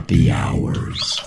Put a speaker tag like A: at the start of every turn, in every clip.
A: Happy Hours.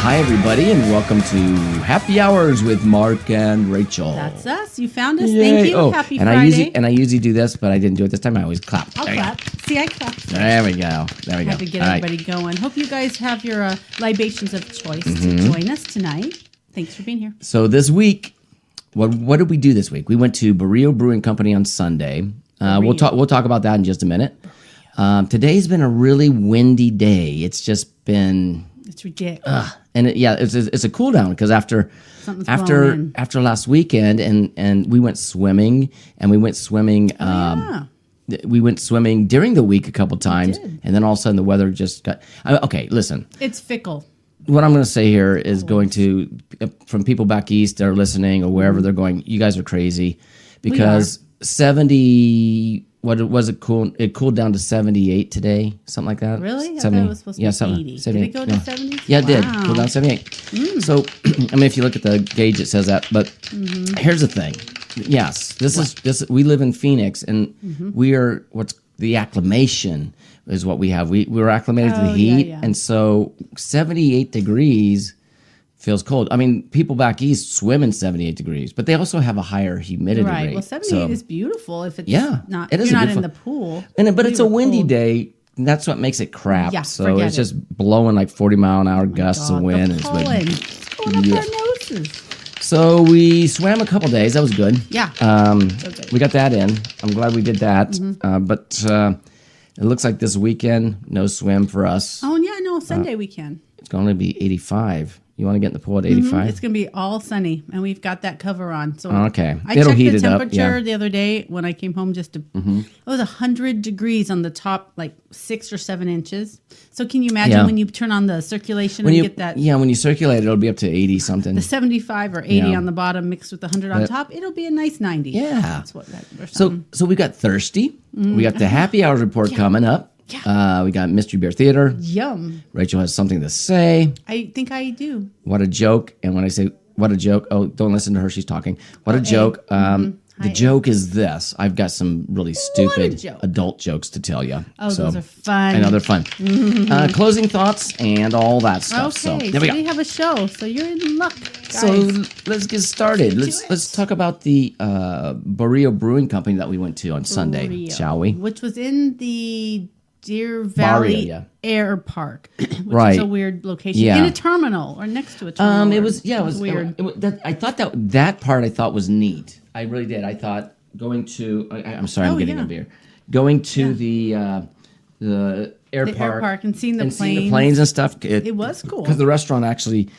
A: Hi, everybody, and welcome to Happy Hours with Mark and Rachel.
B: That's us. You found us. Yay. Thank you.
A: Oh,
B: Happy
A: and
B: Friday.
A: I usually do this, but I didn't do it this time. I always clap.
B: I'll clap. See, I clap.
A: There we go. There we go.
B: Have to get
A: All
B: everybody going. Hope you guys have your libations of choice to join us tonight. Thanks for being here.
A: So this week, what did we do this week? We went to Barrio Brewing Company on Sunday. We'll talk about that in just a minute. Today's been a really windy day. It's just been.
B: It's ridiculous.
A: And it's a cool down because after last weekend and we went swimming we went swimming during the week a couple times and then all of a sudden the weather just got okay. Listen,
B: it's fickle.
A: What I'm going to say here is going to from people back east that are listening or wherever they're going. You guys are crazy because 70. What was it? It cooled down to 78 today, something like that.
B: Really? I thought it was supposed to be 80.
A: 78.
B: Did it go to 70?
A: Yeah, it did. Cooled down to 78. So, I mean, if you look at the gauge, it says that. But here's the thing. Yes, this is. We live in Phoenix, and we are what's the acclimation is what we have. We're acclimated to the heat, and so 78 degrees. Feels cold. I mean, people back east swim in 78 degrees, but they also have a higher humidity rate.
B: Right. Well, 78 is beautiful if it's not.
A: It is
B: you're not in the pool.
A: But it's a windy day. And that's what makes it crap.
B: Yeah,
A: so it's just blowing like 40-mile-an-hour gusts of wind.
B: The pollen. It's going up our noses.
A: So we swam a couple days. That was good.
B: Yeah.
A: We got that in. I'm glad we did that. But it looks like this weekend, no swim for us.
B: Oh, yeah. No, Sunday we can.
A: It's going to be 85. You want to get in the pool at 85?
B: It's going to be all sunny, and we've got that cover on. So
A: okay.
B: It'll checked the temperature the other day when I came home it was 100 degrees on the top, like 6 or 7 inches. So can you imagine when you turn on the circulation get that?
A: Yeah, when you circulate, it'll be up to 80 something.
B: The 75 or 80 on the bottom mixed with the 100 on top, it'll be a nice 90.
A: Yeah.
B: That's what
A: so we got thirsty. We got the happy hours report coming up.
B: Yeah.
A: We got Mystery Beer Theater.
B: Yum.
A: Rachel has something to say.
B: I think I do.
A: What a joke. And when I say what a joke, don't listen to her. She's talking. What a joke. The joke is this. I've got some really stupid adult jokes to tell you.
B: Oh, those are fun.
A: I know they're fun. Closing thoughts and all that stuff.
B: Okay,
A: so there we go.
B: We have a show, so you're in luck, guys.
A: So let's get started. Let's talk about the Barrio Brewing Company that we went to on Sunday, shall we?
B: Which was in the Deer Valley Air Park, which is a weird location in a terminal or next to a terminal.
A: It was weird. I thought that part I thought was neat. I really did. I thought going to. I'm sorry, I'm getting a beer. Going to the air park
B: and seeing the planes.
A: Seeing the planes and stuff.
B: It was cool
A: because the restaurant actually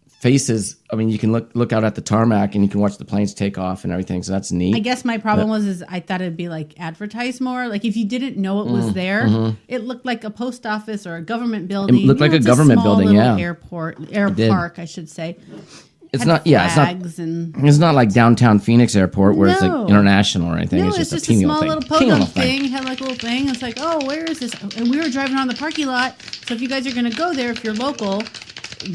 A: faces. I mean, you can look out at the tarmac and you can watch the planes take off and everything. So that's neat.
B: I guess my problem was I thought it'd be like advertised more. Like if you didn't know it was there, it looked like a post office or a government building.
A: It looked like a government building. Yeah,
B: air park, I should say.
A: It's not. Yeah, it's not like downtown Phoenix Airport where it's like international or anything.
B: No,
A: it's just
B: a
A: small
B: little podunk thing. Had like a little thing. It's like, oh, where is this? And we were driving around the parking lot. So if you guys are going to go there, if you're local,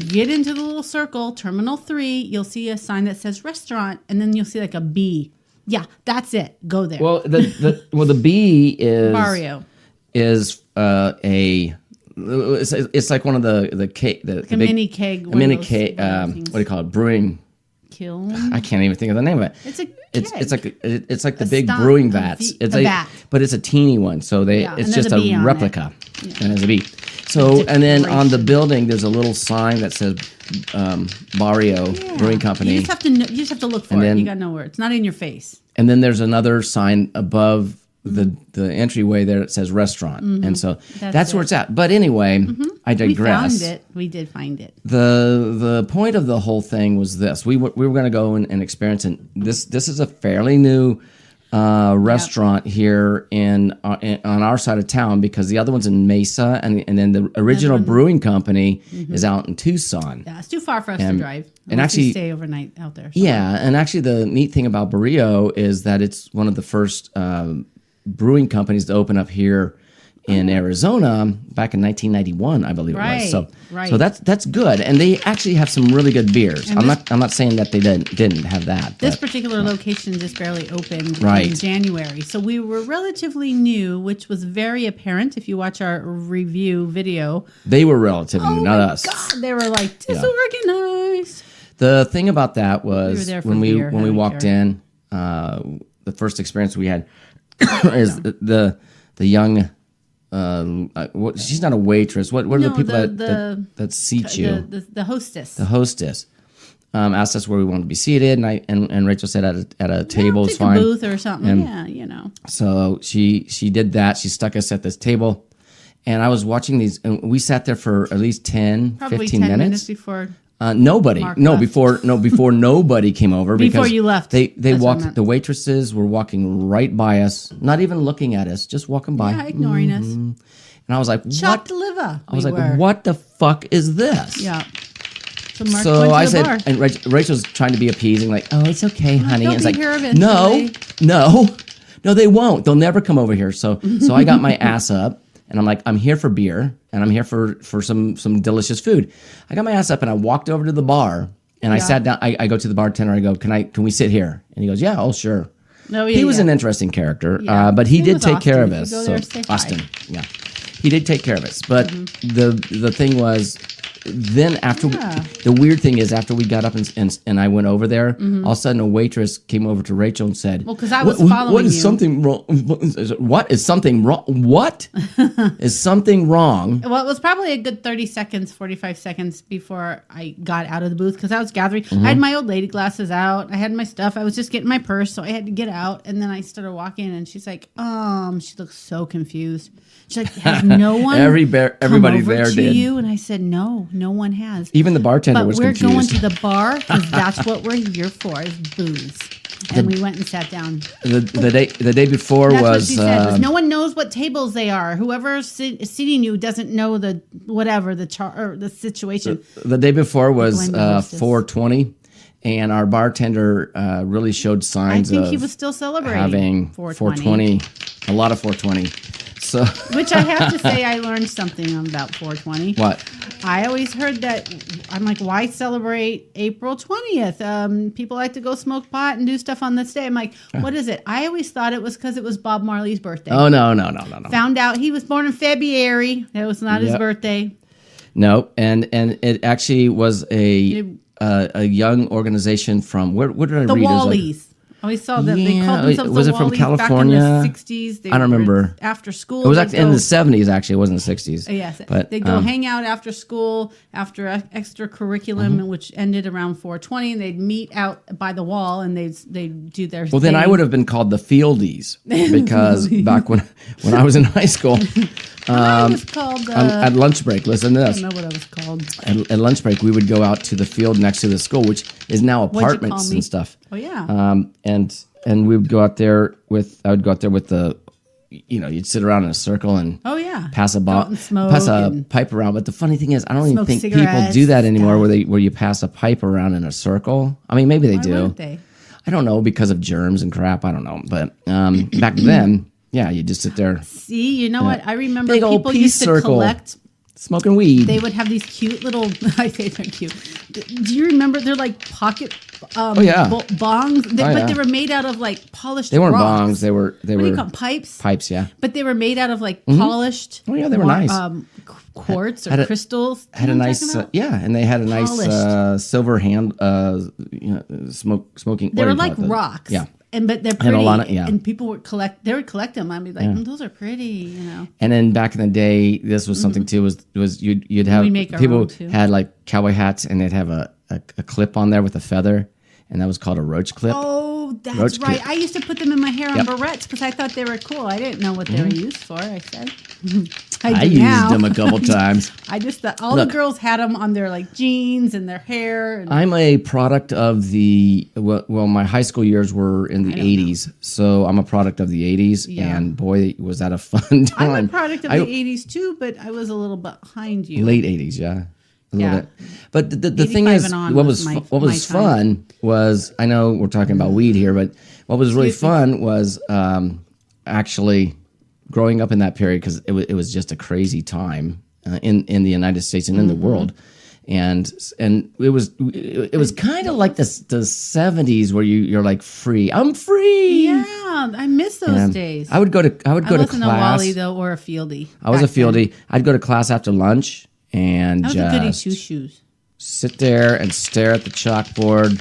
B: get into the little circle, Terminal 3. You'll see a sign that says restaurant, and then you'll see like a B. Yeah, that's it. Go there.
A: Well, the B is
B: Barrio.
A: Is It's like one of the keg, the big,
B: mini keg.
A: A mini keg. What do you call it? Brewing
B: kiln.
A: I can't even think of the name of it.
B: It's a keg.
A: It's like the big brewing vats. It's but it's a teeny one. So it's just a replica. And there's a B. So and then on the building there's a little sign that says Barrio Brewing Company.
B: You just have to look for it. You gotta know where. It's not in your face.
A: And then there's another sign above the entryway there that says restaurant, and so that's where it's at. But anyway, I digress.
B: We did find it.
A: The point of the whole thing was this: we were going to go and experience, and this is a fairly new restaurant here on our side of town, because the other one's in Mesa, and then the original brewing company is out in Tucson.
B: Yeah, it's too far for us to drive.
A: And
B: unless we
A: actually,
B: stay overnight out there. So.
A: yeah, and actually, the neat thing about Barrio is that it's one of the first brewing companies to open up here in Arizona back in 1991, I believe it was. So,
B: right.
A: so that's good, and they actually have some really good beers. I'm not saying that they didn't have that.
B: This
A: but,
B: particular location just barely opened
A: Right.
B: in January, so we were relatively new, which was very apparent if you watch our review video.
A: they were relatively new, not
B: my
A: us.
B: God, they were like disorganized.
A: The thing about that was
B: there for
A: when we
B: beer,
A: walked
B: having
A: in, the first experience we had is the young. She's not a waitress. What are the
B: No,
A: people
B: the-
A: that seat you?
B: The hostess.
A: The hostess asked us where we wanted to be seated, and Rachel said at a table is
B: Take
A: fine.
B: a booth or something.
A: And-
B: yeah, you know.
A: So she did that. She stuck us at this table, and I was watching these, and we sat there for at least 10,
B: Probably
A: 15
B: 10 minutes
A: minutes.
B: before.
A: Nobody.
B: Mark
A: No,
B: left.
A: before nobody came over.
B: Before
A: because
B: you left.
A: They
B: That's what I
A: walked.
B: meant.
A: The waitresses were walking right by us, not even looking at us, just walking by.
B: Yeah, ignoring us.
A: And I was like,
B: Chopped
A: what?
B: liver.
A: I was like, what the fuck is this?
B: Yeah. So Mark
A: So
B: went to
A: I
B: the
A: said,
B: bar.
A: and Rachel's trying to be appeasing, like, oh, it's okay, honey.
B: they'll
A: And it's
B: be
A: like,
B: here
A: no,
B: eventually.
A: no, they won't. They'll never come over here. So I got my ass up, and I'm like, I'm here for beer, and I'm here for some delicious food. I got my ass up, and I walked over to the bar, and I sat down. I go to the bartender. I go, can we sit here? And he goes, yeah, oh sure.
B: No,
A: He was an interesting character,
B: Yeah.
A: but he
B: His name
A: did
B: was
A: take care of
B: Austin.
A: us.
B: If you go
A: So
B: there, say hi.
A: Austin, yeah, he did take care of us. But the thing was, then after the weird thing is, after we got up and I went over there, all of a sudden a waitress came over to Rachel and said,
B: Well, 'cause I was
A: What
B: following
A: is
B: you."
A: something wrong? What is something wrong? What is something wrong?
B: Well, it was probably a good 30 seconds, 45 seconds before I got out of the booth because I was gathering. I had my old lady glasses out. I had my stuff. I was just getting my purse, so I had to get out. And then I started walking, and she's like, she looks so confused. She's like, has no one
A: Everybody
B: come over
A: there
B: to
A: did.
B: you? And I said, no one has.
A: Even the bartender
B: But
A: was
B: we're going
A: confused.
B: to the bar because that's what we're here for is booze. And we went and sat down.
A: the day before
B: That's what
A: was
B: she said. Was no one knows what tables they are. Whoever's seating you doesn't know the whatever or the situation.
A: the day before was
B: Blame the hostess.
A: 420, and our bartender really showed
B: I
A: signs
B: think
A: of
B: he was still celebrating
A: having 420, a lot of 420. So
B: Which I have to say, I learned something about 420.
A: what?
B: I always heard that. I'm like, why celebrate April 20th? People like to go smoke pot and do stuff on this day. I'm like, what is it? I always thought it was because it was Bob Marley's birthday.
A: Oh no.
B: Found out he was born in February. That was not his
A: Yep.
B: birthday.
A: No, and it actually was a young organization from where did I
B: The
A: read? It was like-
B: Wallies. I always saw them. They
A: Yeah,
B: called themselves
A: was
B: the
A: it from
B: Wallies
A: California?
B: back in the 60s. They
A: I don't
B: were
A: remember.
B: After school.
A: it was
B: they'd
A: actually in
B: go-
A: the 70s. Actually, it wasn't the 60s.
B: Yes,
A: but
B: they'd go hang out after school, after extra curriculum, which ended around 4:20, and they'd meet out by the wall, and they'd do their.
A: Well, then I
B: thing.
A: would have been called the Fieldies because back when I was in high school,
B: I was called.
A: at lunch break. Listen to
B: I
A: this.
B: don't know what I was called.
A: At lunch break, we would go out to the field next to the school, which is now
B: you
A: apartments
B: call me?
A: and stuff.
B: Oh yeah.
A: And we would go out there with. I would go out there with the, you'd sit around in a circle and
B: Oh yeah.
A: pass a
B: Go out and smoke
A: pass a
B: and
A: pipe around. But the funny thing is, I don't even
B: smoke
A: think people
B: cigarettes,
A: do that anymore,
B: stuff.
A: where you pass a pipe around in a circle. I mean, maybe they
B: Why
A: do.
B: wouldn't they?
A: I don't know, because of germs and crap. I don't know, but back then, yeah, you just sit there
B: See, you know what? I remember
A: Big old
B: people
A: peace
B: used to
A: circle.
B: collect.
A: smoking weed.
B: They would have these cute little. I say they're cute. Do you remember? They're like pocket.
A: Yeah.
B: Bongs,
A: Oh,
B: but
A: yeah.
B: they were made out of like polished.
A: They weren't
B: rocks.
A: bongs. They were
B: What do you call them? Pipes?
A: pipes. Yeah,
B: But they were made out of like polished.
A: Oh, yeah, they were nice.
B: Quartz or
A: Had a-
B: crystals.
A: had
B: You
A: a
B: know what I'm
A: nice
B: talking about?
A: yeah, and they had a nice
B: Polished.
A: silver hand smoking.
B: They
A: what
B: were
A: do you
B: like
A: call it?
B: rocks.
A: Yeah,
B: But they're
A: And
B: pretty.
A: a lot of- yeah.
B: And people would collect. They would collect them. I'd be like, those are pretty.
A: and then back in the day, this was something too. Was you'd have
B: We make our
A: people
B: own, too.
A: had like cowboy hats, and they'd have a clip on there with a feather, and that was called a roach clip.
B: Oh, that's
A: Roach
B: right.
A: clip.
B: I used to put them in my hair on
A: Yep.
B: barrettes because I thought they were cool. I didn't know what they were used for. I said.
A: I
B: do
A: used
B: now.
A: them a couple times.
B: I just thought all
A: Look.
B: the girls had them on their like jeans and their hair. And
A: I'm a product of well, my high school years were in the 80s, so I'm a product of the 80s,
B: Yeah.
A: and boy, was that a fun time.
B: I'm a product of the 80s too, but I was a little behind you.
A: Late 80s, yeah. A little
B: Yeah.
A: bit. But the thing
B: 85
A: is,
B: and on
A: what
B: was
A: was
B: my
A: fun was, I know we're talking about weed here, but what was really fun was actually growing up in that period, because it was just a crazy time in the United States and in the world. And it was kind of like the 70s where you're like free. I'm free.
B: Yeah, I miss those
A: And
B: days.
A: I would go to
B: I wasn't
A: class.
B: a Wally though, or a Fieldy.
A: I was a
B: back then.
A: fieldy. I'd go to class after lunch and
B: I was a goody
A: just
B: two shoes.
A: sit there and stare at the chalkboard,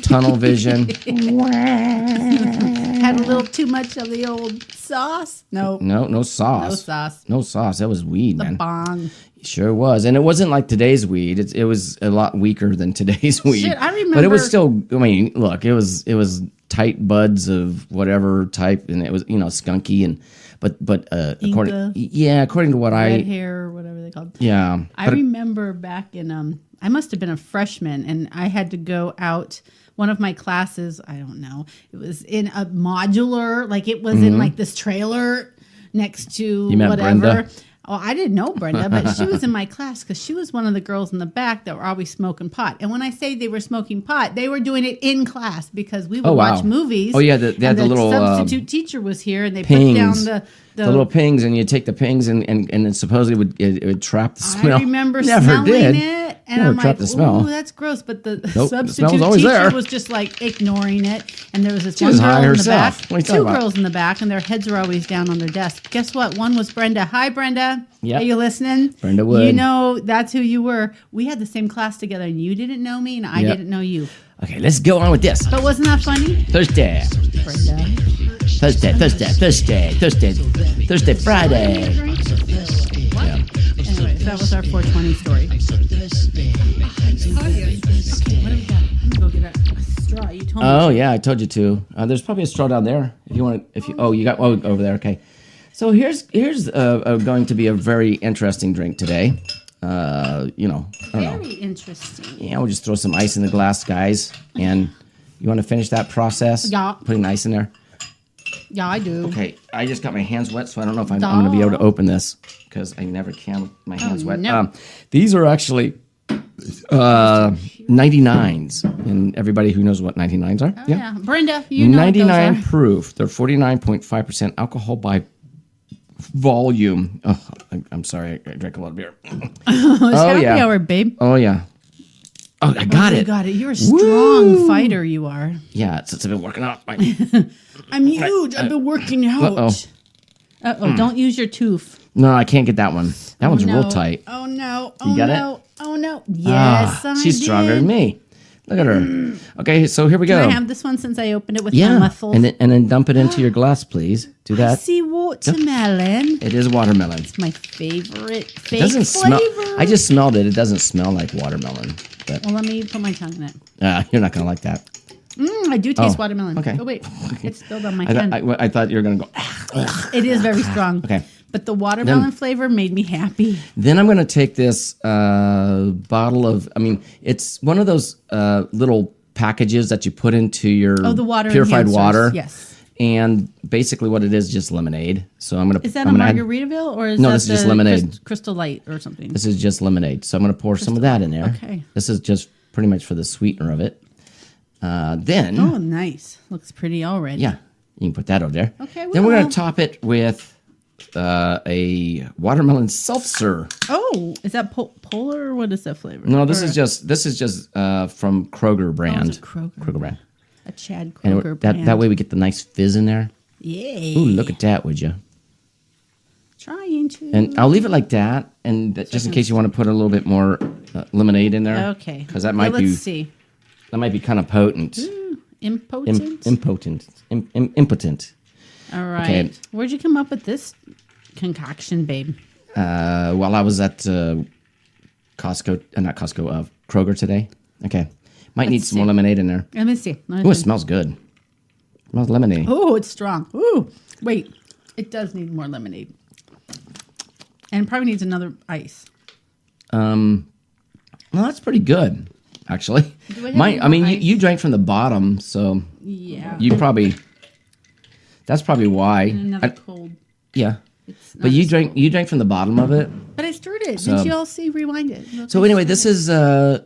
A: tunnel vision.
B: Had a little too much of the old sauce. No,
A: No sauce.
B: no sauce.
A: No sauce. That was weed, man.
B: Bong.
A: Sure was. And it wasn't like today's weed. It was a lot weaker than today's weed.
B: Shit, I
A: But it
B: remember-
A: was still, I mean, look, it was tight buds of whatever type, and it was, skunky, and but according to what
B: Red hair or whatever they called.
A: yeah.
B: I remember back in I must have been a freshman, and I had to go out. One of my classes, I don't know, it was in a modular, like it was in like this trailer next to
A: You met
B: whatever.
A: Brenda?
B: Oh, I didn't know Brenda, but she was in my class because she was one of the girls in the back that were always smoking pot. And when I say they were smoking pot, they were doing it in class because we would
A: Oh, wow.
B: watch movies.
A: Oh, yeah, they had
B: and
A: the little,
B: substitute teacher was here, and they
A: pings.
B: put down the
A: the little pings, and you take the pings, and it supposedly it would trap the smell.
B: I remember
A: Never
B: smelling
A: did.
B: it, and
A: Never
B: I'm
A: trapped
B: like,
A: the smell.
B: "Ooh, that's gross." But the
A: Nope, the
B: substitute
A: smell's always
B: teacher
A: there.
B: was just like ignoring it, and there was this
A: She
B: one
A: was
B: girl
A: high
B: in the
A: herself.
B: back,
A: What are you
B: two
A: talking about?
B: girls in the back, and their heads were always down on their desk. Guess what? One was Brenda. Hi, Brenda.
A: Yep.
B: Are you listening?
A: Brenda Wood.
B: You know that's who you were. We had the same class together, and you didn't know me, and I
A: Yep.
B: didn't know you.
A: Okay, let's go on with this.
B: But wasn't that funny,
A: Thursday,
B: Brenda?
A: Thursday, Friday.
B: Anyway, that was our 420 story. Okay, what do we got? I'm gonna go get a straw. You told me.
A: Oh yeah, I told you to. There's probably a straw down there if you want to. You got over there. Okay. So here's going to be a very interesting drink today. I don't know.
B: Very interesting.
A: Yeah, we'll just throw some ice in the glass, guys. And you want to finish that process?
B: Yeah.
A: Putting ice in there.
B: Yeah, I do.
A: Okay, I just got my hands wet, so I don't know if I'm going to be able to open this because I never can with my hands wet.
B: no.
A: These are actually 99s, and everybody who knows what 99s are.
B: Oh, yeah. Brenda, you know what those
A: 99
B: are.
A: proof. They're 49.5% alcohol by volume. Oh, I'm sorry, I drank a lot of beer.
B: It's happy
A: yeah.
B: hour, babe.
A: Oh yeah. Oh, I got
B: You
A: it.
B: got it. You're a strong
A: Woo.
B: fighter, you are.
A: Yeah, since I've been working out.
B: I'm huge. I've been working out.
A: Uh-oh.
B: Don't use your tooth.
A: No, I can't get that one. That one's
B: no.
A: real tight.
B: Oh, no.
A: You
B: Oh,
A: got
B: no. Oh, no. Yes, I
A: She's stronger
B: did.
A: than me. Look at her. Okay, so here we go.
B: Can I have this one since I opened it with my
A: Yeah,
B: muscles?
A: and then dump it into your glass, please. Do
B: I
A: that.
B: see watermelon.
A: It is watermelon.
B: It's my favorite fake
A: It doesn't
B: flavor.
A: smell. I just smelled it. It doesn't smell like watermelon. But
B: Well, let me put my tongue in it.
A: you're not gonna like that.
B: I do taste
A: Oh,
B: watermelon.
A: okay.
B: Oh, wait. It's spilled on my
A: I,
B: hand.
A: I thought you were gonna go.
B: It is very strong.
A: Okay.
B: But the watermelon flavor made me happy.
A: Then I'm gonna take this bottle of. I mean, it's one of those little packages that you put into your
B: The water
A: purified
B: enhancers.
A: water.
B: Yes.
A: And basically, what it is just lemonade. So I'm gonna.
B: Is that
A: I'm
B: a
A: gonna add-
B: Margaritaville or is
A: No,
B: that
A: this is just
B: the
A: lemonade.
B: Crystal Light or something?
A: This is just lemonade. So I'm gonna pour some of that in there.
B: Okay.
A: This is just pretty much for the sweetener of it. Then.
B: Oh, nice. Looks pretty already.
A: Yeah, you can put that over there.
B: Okay,
A: Then we're
B: well.
A: gonna top it with a watermelon seltzer.
B: Oh, is that Polar or what is that flavor?
A: No, this
B: Or
A: is just from Kroger brand.
B: it's a Kroger.
A: brand.
B: a Chad
A: And
B: Kroger
A: that
B: brand.
A: that way we get the nice fizz in there.
B: Yeah.
A: Ooh, look at that, would you?
B: Trying to.
A: And I'll leave it like that, and just in case you want to put a little bit more lemonade in there.
B: Okay.
A: Because that
B: Well,
A: might
B: let's see.
A: be kind of potent.
B: Impotent.
A: Impotent.
B: All right.
A: Okay.
B: Where'd you come up with this concoction, babe?
A: While I was at Costco, not Costco, Kroger today. Okay. Might need some more lemonade in there.
B: Let me see.
A: Oh, it smells good. Smells lemonade.
B: Oh, it's strong. Ooh, wait. It does need more lemonade. And it probably needs another ice.
A: Well, that's pretty good, actually.
B: Do I have
A: I mean,
B: more ice?
A: you drank from the bottom, so
B: Yeah.
A: you probably. That's probably why.
B: Another cold.
A: Yeah,
B: It's
A: but
B: not
A: you
B: as
A: drank from the bottom of it.
B: But I stirred it.
A: So-
B: Did you all see? Rewind it. Look,
A: So
B: I
A: anyway,
B: stirred
A: this
B: it.
A: is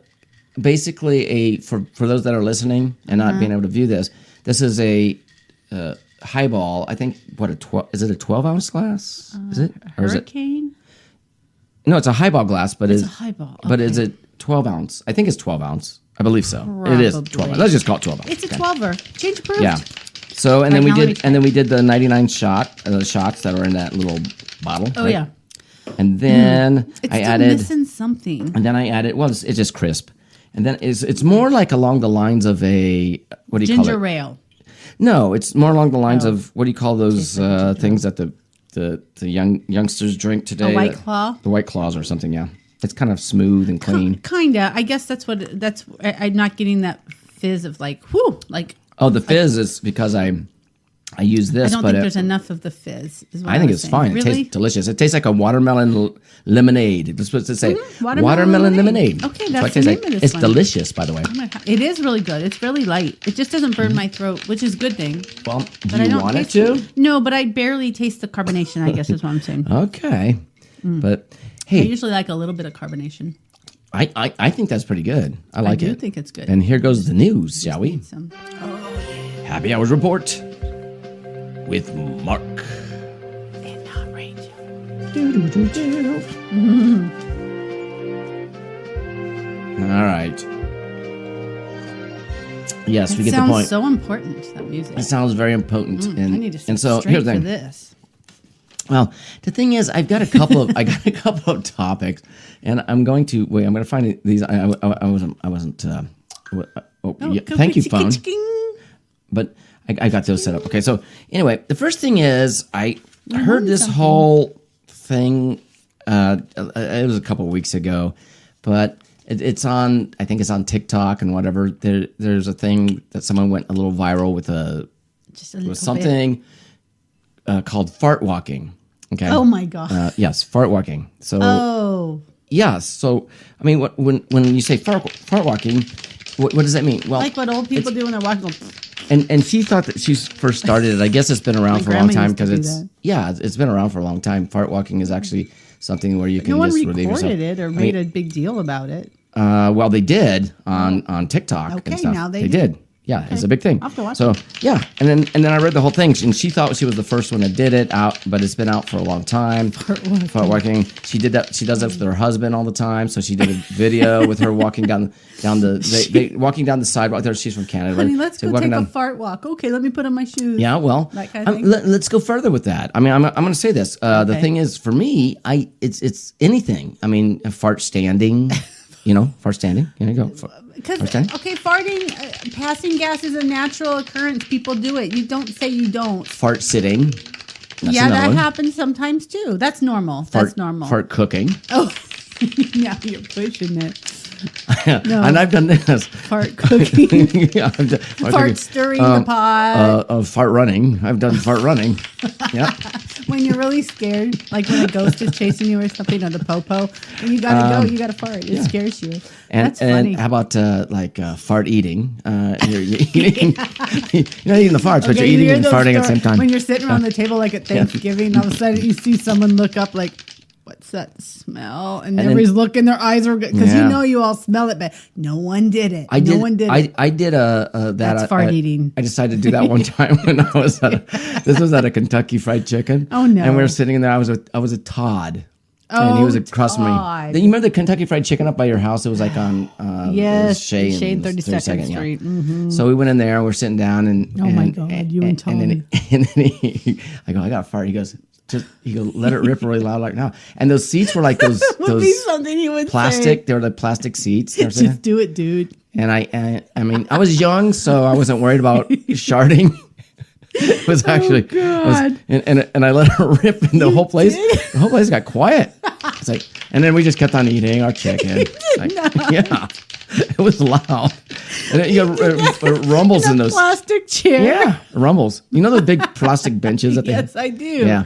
A: basically for those that are listening and not being able to view this. This is a highball. I think is it a 12-ounce glass? Is it or is it?
B: Hurricane.
A: No, it's a highball glass, but
B: It's a highball.
A: But is
B: Okay.
A: it 12-ounce? I think it's 12-ounce. I believe so. It is 12
B: Probably.
A: ounce. Let's just call it 12 ounce.
B: It's a
A: Okay.
B: 12er. Change approved.
A: Yeah. So and then
B: Right,
A: we
B: now let me
A: did we did the 99 shots that are in that little bottle.
B: Oh
A: right?
B: yeah.
A: And then
B: It's
A: I
B: still
A: added
B: missing something.
A: and then I added it's just crisp. And then it's more like along the lines of a what do you
B: Ginger
A: call it?
B: ale.
A: No, it's more along the lines
B: Oh.
A: of what do you call those things that the youngsters drink today?
B: A White Claw?
A: The White Claws or something, yeah. It's kind of smooth and clean.
B: Kinda. I guess I'm not getting that fizz of like, whoo, like.
A: Oh, the fizz is because I use this,
B: I don't
A: but
B: think there's enough of the fizz. Is what
A: I think
B: was
A: it's
B: saying.
A: fine. It
B: Really?
A: tastes delicious. It tastes like a watermelon lemonade. That's what it say.
B: Watermelon
A: Watermelon
B: lemonade.
A: lemonade.
B: Okay,
A: what
B: that's
A: it tastes
B: the name of this
A: It's
B: one.
A: delicious, by the way.
B: It is really good. It's really light. It just doesn't burn my throat, which is a good thing.
A: Well, do
B: But I
A: you
B: don't
A: want it
B: taste
A: to?
B: No, but I barely taste the carbonation, I guess is what I'm saying.
A: Okay. But
B: I
A: hey,
B: usually like a little bit of carbonation.
A: I think that's pretty good. I like
B: I do
A: it.
B: think it's good.
A: And here goes the news, shall we?
B: Some.
A: Happy Hours Report with Mark.
B: And not Rachel.
A: All right. Yes,
B: It
A: we get the
B: sounds
A: point.
B: so important, that music.
A: It sounds very impotent.
B: I need to sit
A: and so
B: straight
A: here's the
B: for
A: thing.
B: this.
A: Well, the thing is, I got a couple of topics, and I'm going to wait. I'm going to find these. I wasn't. Thank you, phone. But I got those set up. Okay, so anyway, the first thing is I heard this whole thing. It was a couple of weeks ago, but it's on. I think it's on TikTok and whatever. There's a thing that someone went a little viral with
B: Just a little bit.
A: something called fart walking. Okay.
B: Oh my god.
A: Yes, fart walking. So
B: Oh.
A: yes. So I mean, when you say fart walking, what does that mean? Well,
B: Like what old people do when they're walking.
A: and she thought that she first started it. I guess it's been around for a long
B: grandma
A: time
B: used to
A: because
B: do that.
A: it's been around for a long time. Fart walking is actually something where you can
B: No one
A: just relieve yourself.
B: recorded it or made a big deal about it.
A: Well, they did on TikTok.
B: Okay,
A: and stuff.
B: now they
A: did. Yeah, it's a big thing.
B: I'll have to watch
A: so yeah, and then I read the whole thing, and she thought she was the first one that did it out, but it's been out for a long time. Fart walking. She did that. She does that with her husband all the time. So she did a video with her walking down the walking down the sidewalk. There, she's from Canada.
B: Honey,
A: right?
B: let's
A: So
B: go
A: walking
B: take
A: down-
B: a fart walk. Okay, let me put on my shoes.
A: Yeah, well,
B: That kind of thing?
A: let's go further with that. I mean, I'm going to say this. The
B: Okay.
A: thing is, for me, it's anything. I mean, a fart standing. Fart standing. Here you go.
B: Because
A: Okay.
B: farting, passing gas is a natural occurrence. People do it. You don't say you don't.
A: Fart sitting. That's
B: Yeah,
A: another
B: that
A: one.
B: happens sometimes too. That's normal. That's normal.
A: Fart cooking.
B: Oh, now you're pushing it. No.
A: And I've done this.
B: Fart cooking.
A: Yeah, I've done, fart
B: Fart
A: cooking.
B: stirring the pot.
A: Fart running. I've done fart running. Yeah.
B: When you're really scared, like when a ghost is chasing you or something, or the popo, and you gotta go, you gotta fart. It scares you.
A: And,
B: That's funny.
A: how about fart eating? You're eating. You're not eating the farts, but you're
B: you
A: eating
B: hear
A: and
B: those
A: farting at the same time.
B: When you're sitting around the table like at Thanksgiving, all of a sudden you see someone look up like, what's that smell? And
A: then-
B: everybody's looking, their eyes are, because
A: Yeah.
B: you know you all smell it, but no one did it.
A: I did.
B: No one did it.
A: I did that.
B: That's fart eating.
A: I decided to do that one time when I was this was at a Kentucky Fried Chicken.
B: Oh, no.
A: And we were sitting there. I was a Todd. And he
B: Oh,
A: was across from
B: Todd.
A: me. Then you remember the Kentucky Fried Chicken up by your house? It was like on
B: Yes,
A: Shea
B: Shea
A: and
B: 32nd
A: yeah.
B: Street.
A: So we went in there and we're sitting down and
B: Oh my God, you and
A: and then I got a fart. He goes, let it rip really loud like now. And those seats were like those
B: Would be something he would
A: plastic.
B: say.
A: They were like plastic seats. You know what I'm saying?
B: Just do it, dude.
A: And I mean, I was young, so I wasn't worried about sharding. It was actually,
B: God.
A: and I let her rip, and the whole place got quiet. It's like, and then we just kept on eating our chicken. Like, yeah, it was loud. And then you got rumbles in those.
B: plastic chair.
A: Yeah, rumbles. You know those big plastic benches that they
B: Yes, I do.
A: Yeah.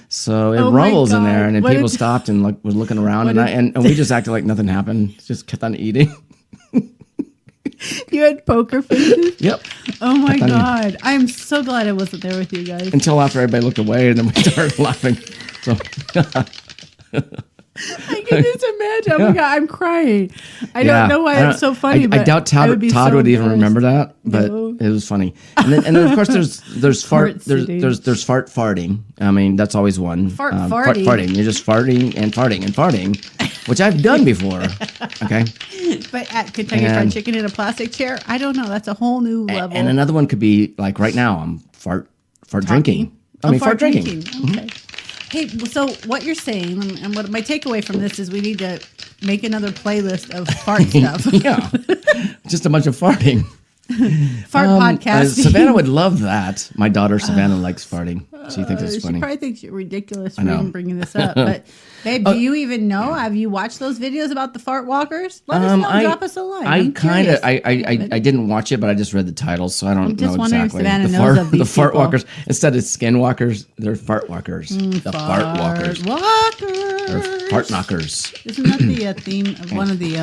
A: So it
B: Oh my
A: rumbles in
B: God.
A: there, and then
B: What
A: people
B: did-
A: stopped and were looking around, and we just acted like nothing happened. Just kept on eating.
B: You had poker faces.
A: Yep.
B: Oh my
A: Kept on eating.
B: God. I'm so glad I wasn't there with you guys.
A: Until after everybody looked away, and then we started laughing. So
B: I can just imagine. Oh my God, I'm crying. I don't know why it's so funny.
A: I
B: but
A: doubt
B: I would, be
A: Todd
B: so
A: would even
B: embarrassed.
A: remember that, but
B: No.
A: it was funny. And then of course there's fart
B: sitting.
A: there's fart farting. I mean that's always one.
B: Fart
A: Fart
B: farting.
A: farting. You're just farting and farting and farting, which I've done before. Okay.
B: But at Kentucky Fried
A: And-
B: Chicken in a plastic chair, I don't know. That's a whole new level.
A: And another one could be like right now I'm fart drinking. I
B: Oh,
A: mean fart drinking.
B: Okay. Hey, so what you're saying, and what my takeaway from this is, we need to make another playlist of fart stuff.
A: Yeah. Just a bunch of farting.
B: Fart podcasting.
A: Savannah would love that. My daughter Savannah likes farting. She thinks it's
B: She
A: funny.
B: probably thinks you're ridiculous for
A: know.
B: even bringing this up. But babe, do you even know? Have you watched those videos about the fart walkers? Let us know. Drop us a line.
A: I
B: I'm
A: kind of,
B: curious.
A: I didn't watch it, but I just read the title, so I don't
B: just
A: know
B: wondering if
A: exactly.
B: Savannah
A: the
B: knows
A: fart,
B: of these
A: the fart
B: people.
A: walkers instead of skin walkers, they're fart walkers. The fart walkers,
B: Walkers.
A: or fart knockers.
B: Isn't that the theme of one of the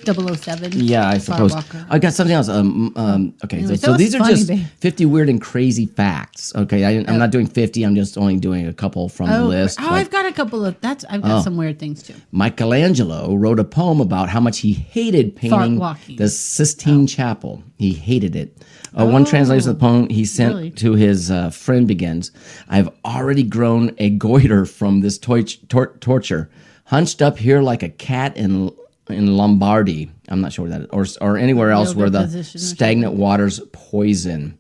B: 007?
A: Yeah, I
B: Fart
A: suppose.
B: walker.
A: I got something else. Okay,
B: Anyway,
A: so
B: that was
A: these are
B: funny,
A: just
B: babe.
A: 50 weird and crazy facts. Okay, I'm not doing 50. I'm just only doing a couple from the list.
B: Oh,
A: like-
B: I've got a couple of I've got some weird things too.
A: Michelangelo wrote a poem about how much he hated painting
B: walking.
A: the Sistine Chapel. He hated it. One translation of the poem he sent
B: Really?
A: to his friend begins, I've already grown a goiter from this torture, hunched up here like a cat in Lombardy. I'm not sure where that is, or anywhere else
B: Yoga
A: where the
B: position or
A: stagnant waters poison.